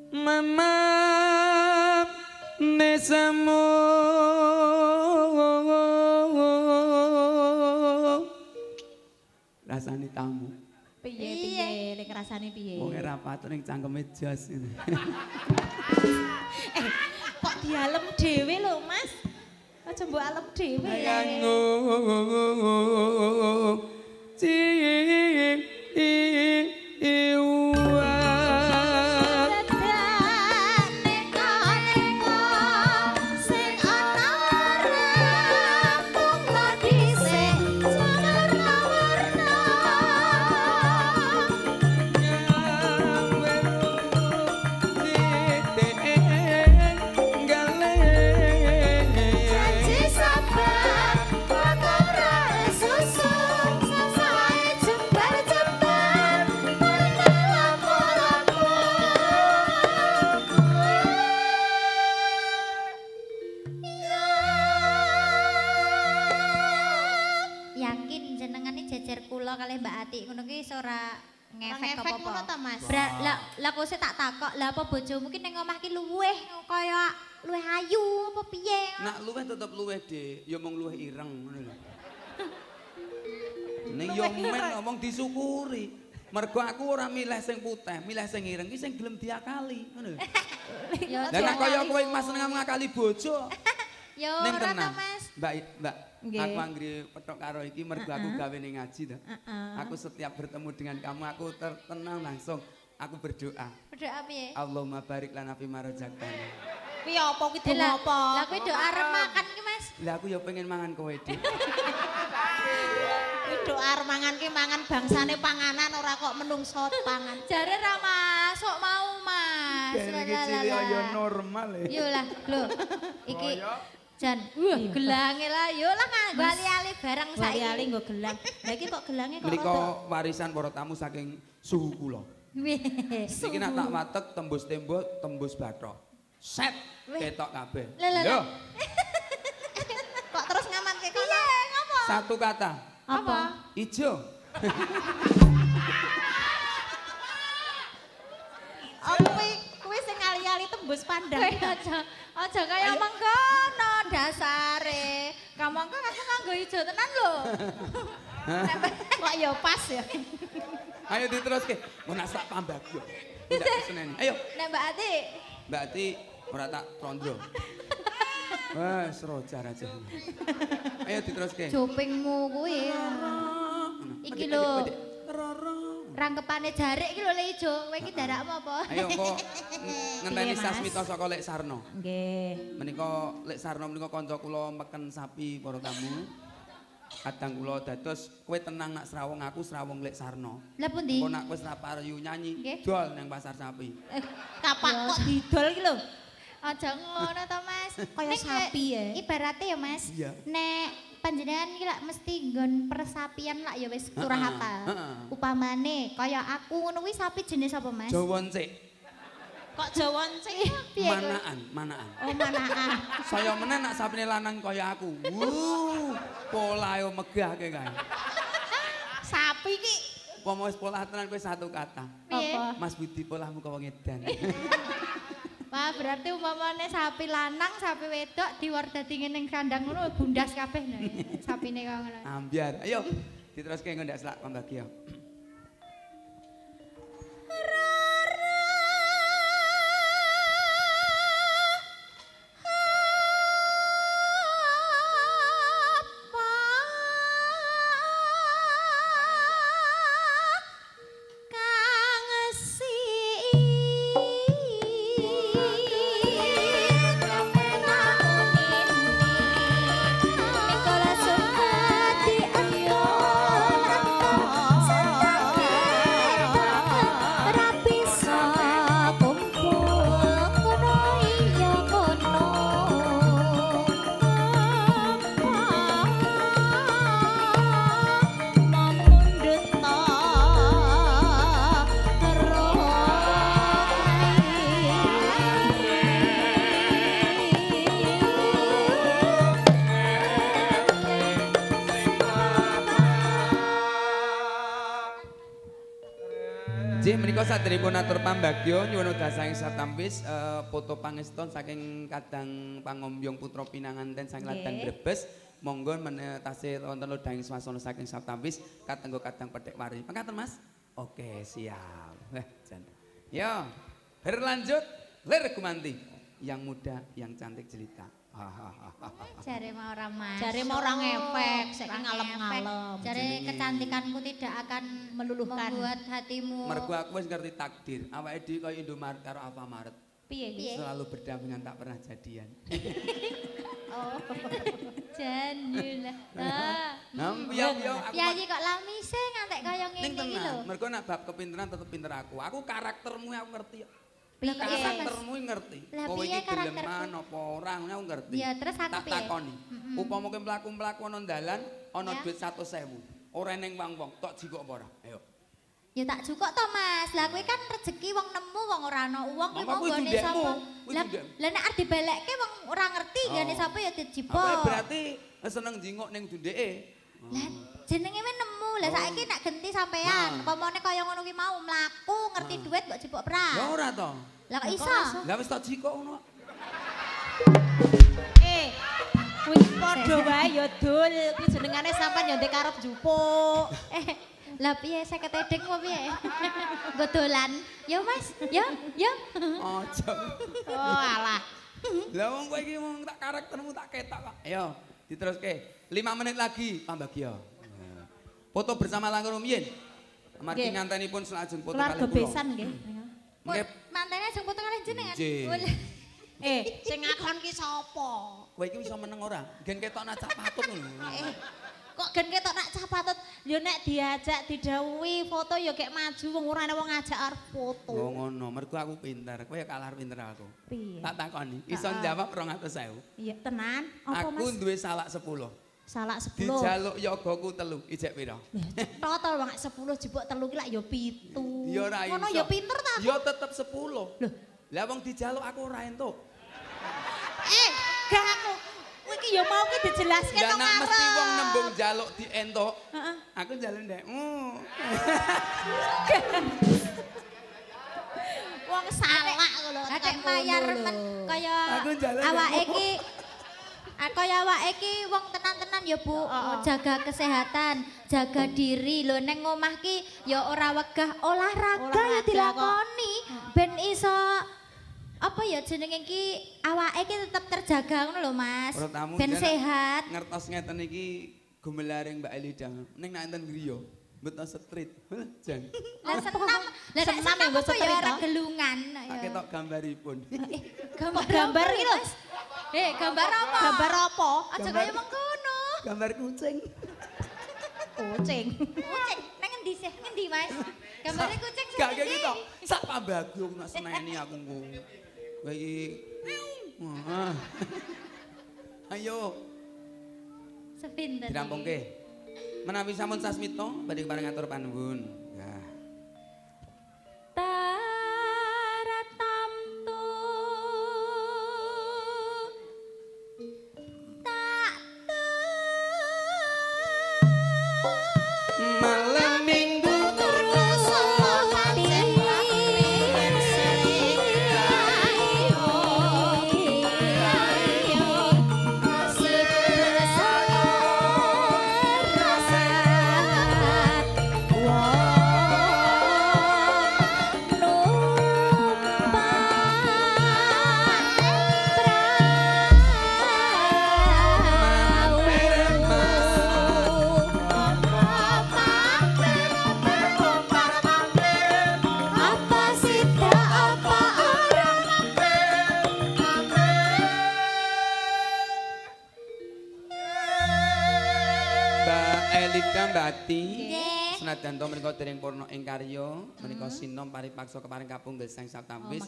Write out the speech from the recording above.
Mama nesamu rasane tamu. Piye lek rasane piye? Wong ora patur ning cangkeme jos. Kok dialem dhewe lho, Mas. Aja mbok alem dhewe. Ayangku kalih Mbak Ati ngono ki wis ora ngefek apa-apa. Ngono ta, Mas? Lah kok tak takok, lah apa bojomu ki ning omah ki luweh kaya luweh ayu apa piye? Nak luweh tetep luweh, Dik. Ya mung luweh ireng ngono lho. Ning yo men ngomong disyukuri. Mergo aku ora milih sing putih, milih sing ireng ki sing gelem diakali, ngono lho. Ya lah nek kaya kowe Mas seneng ngakali bojo. Yo ning ora ta, tenang. Mas. Mbak, Nggih. aku anggere petok karo iki mergo aku gawe ning ngaji to. Aku setiap bertemu dengan kamu aku tenang langsung. Aku berdoa. Berdoa piye? Allahumma barik lana fi ma razaqtana. Piye apa ki donga apa? Lah kowe doa arep makan ki, Mas. Lah aku ya pengen mangan kowe, Dik. Kuwi doa arep mangan ki mangan bangsane panganan ora kok menungso pangan. Jare ra masuk mau, Mas. Kene iki cilik ya normal ya. Yo lah, lho. Iki Jan, gelange lah, yo lah nganggo ali-ali barang saiki. Ali nggo gelang. Lah iki kok gelange kok Menika rada warisan para tamu saking suhu kula. Wis. Iki nak tak watek tembus tembok, tembus bathok. Set ketok kabeh. Lah. Lho, kok terus ngamanke kono? Piye ngopo? satu kata. Apa? Ijo. Oh kuwi sing ali-ali tembus pandang. Aja kaya mengkono dasare. Kamangka aku nganggo ijo tenan lho. Kok ya pas ya. Ayo diteruske. Mun sak pambagyo. Ndak seneni. Ayo, Nek Mbak Ati, Mbak Ati ora tak trondro. Wah, serojar aja. Ayo diteruske. jopingmu kuwi. Iki lho, rangkepane jarik iki lho le ijo. Kowe iki darakmu apa? Ayo kok ngenteni Piye, Mas? Sasmita saka Lek Sarno. Nggih. Menika Lek Sarno menika kanca kula meken sapi para tamu. Kadang kula dados kowe tenang nak srawung aku srawung Lek Sarno. Lah pundi? Engko nak wis rapayu nyanyi Nggih. dol nang pasar sapi. Kapak kok didol iki lho. Aja ngono to, Mas. Kaya Nek sapi ya. Ibarate ya, Mas. Iya. Nek panjenengan iki lak mesti nggon persapian lak ya wis turah Heeh, hafal. heeh. Upamane kaya aku ngono kuwi sapi jenis apa, Mas? Jawa encik, Kok Jawa sih? Piye kowe? manaan. Oh, manaan. Saya meneh nak sapine lanang kaya aku. Polahe megahke kae. Sapi ki. Upama wis polah tenan kowe satu kata. Piye? Mas Budi polahmu kok wong edan. Wah, berarti umpamane sapi lanang, sapi wedok diwar dadi ngene ning kandang ngono bundas kabeh lho. Sapine kok ngono. Ambiar. Ayo diteruske nggo ndak selak pambagyo. Nicola Sopati ayo menika saderengipun atur pambagyo nyuwun udasing Saptampis foto pangeston saking Kadang Pangombyong Putra Pinanganten saking Ladang Brebes. Monggo menetase wonten lodahing swasana saking Saptampis katenggo Kadang Petik Wari. Mekaten Mas? Oke, siap. Jan. Yo, berlanjut lir gumanti. Yang muda, yang cantik jelita. Jare mau ora Mas. Jare mau ora ngefek, saiki Ora ngalem-ngalem. ngefek. Jare kecantikanku tidak akan Meluluhkan. membuat hatimu. Mergo aku wis ngerti takdir. Awake dhewe kaya Indomaret karo Alfamaret. Piye iki? Selalu berdampingan tak pernah jadian. Oh. Janjulah. Piye aku Piye kok lamise ngantek kaya ning ngene iki lho. tenan. Mergo nek bab kepinteran tetep pinter aku. Aku karaktermu aku ngerti. Lah kok iso, Mas? Karaktermu ngerti. Lah, Kowe piye iki karakterku? geleman apa ora ngono aku ngerti. Ya terus aku tak piye? takoni. Upama kowe mlaku-mlaku ana dalan ana Ya. duit 100.000. Ora ning wong-wong, tok jikok apa ora? Ayo. Ya tak cukup to Mas. Lah kuwi kan rezeki wong nemu wong ora ana uang kuwi Mama, kuwi monggone dudekmu, sapa. kuwi Lah dudekmu. lah nek arep dibalekke wong ora ngerti gane Oh. sapa ya Apa dijipok. berarti seneng jingok ning dundeke? Lah jenenge wis nemu. Lah Oh. saiki nek genti sampean, Nah. upamane kaya ngono kuwi mau mlaku ngerti duit mbok jipok pra. Ya ora to. Lah kok iso? Lah wis tok jikok ngono. Kuwi padha wae ya dul. Kuwi jenengane sampean ya ndek karep jupuk. Lah piye 50 edeng apa piye? Nggo dolan. Yo Mas, yo. Aja. Oh alah. Lah wong kowe iki mung tak karaktermu tak ketok kok. Ayo, diteruske. 5 menit lagi pambagya. Foto bersama langkung rumiyin. Amargi Nggih. ngantenipun selajeng foto Keluarga kalih kula. besan nggih. Nggih, Mantene sing foto kalih jenengan. Nggih. Sing ngakon ki sapa? kowe iki iso meneng ora? Gen ketok nacak patut ngono. Kok gen ketok nak cah patut ya nek diajak didhawuhi foto ya kek maju wong ora ana wong ngajak arep foto. Oh ngono, mergo aku pinter. Kowe ya kalah pinter aku. Piye? Tak takoni, iso njawab 200.000. Iya tenan. Apa Aku Mas? duwe salak 10. Salak 10. Dijaluk yogaku 3. Ijek pira? Toto wong 10 jebuk 3 ki lak ya 7. Ya ora iso. Ngono ya pinter ta? Ya tetep 10. Loh. Lah wong dijaluk aku ora entuk. Gak aku. Kowe iki ya mau ki dijelaske Lah nang nek ngarep. mesti wong nembung jaluk dientuk, Heeh. aku njaluk ndekmu. Wong salak ngono. Kakek mayar men kaya Aku njaluk awake ndekmu. iki kaya awake iki wong tenan-tenan ya Bu, jaga kesehatan, jaga diri. Lho ning omah ki ya ora wegah olahraga ya Olahraga dilakoni ben iso apa ya jenenge iki awake iki tetep terjaga ngono lho Mas. Para tamu Ben jan sehat. Ngertos ngeten iki gumelaring Mbak Elida. Ning nek enten griya, mbeto street. Jan. Lah senam, lah nek Senam senam yang nggo apa ya setrit, ora toh? gelungan. Tak ketok gambaripun. Gambar apa, iki lho. Mas? Gambar apa? Gambar apa? Aja kaya mengkono. Gambar kucing. Kucing. Kucing, nang ngendi sih? Ngendi Mas? Gambare kucing sing Gak kayak ngendi? gitu. Sak pambagyo aku nak seneni aku nggo. Kowe iki. Wah. Ayo Sepinten. dirampungke. Menawi sampun sasmita badhe kepareng atur panuwun. Nah. Taratamtu tak Malam minggu terus pancen apa sida apa orang Mbak Elida Mbati. Nggih. Senajan to menika dereng purna ing karya, menika sinom paripaksa keparing kapunggal sang Saptampis.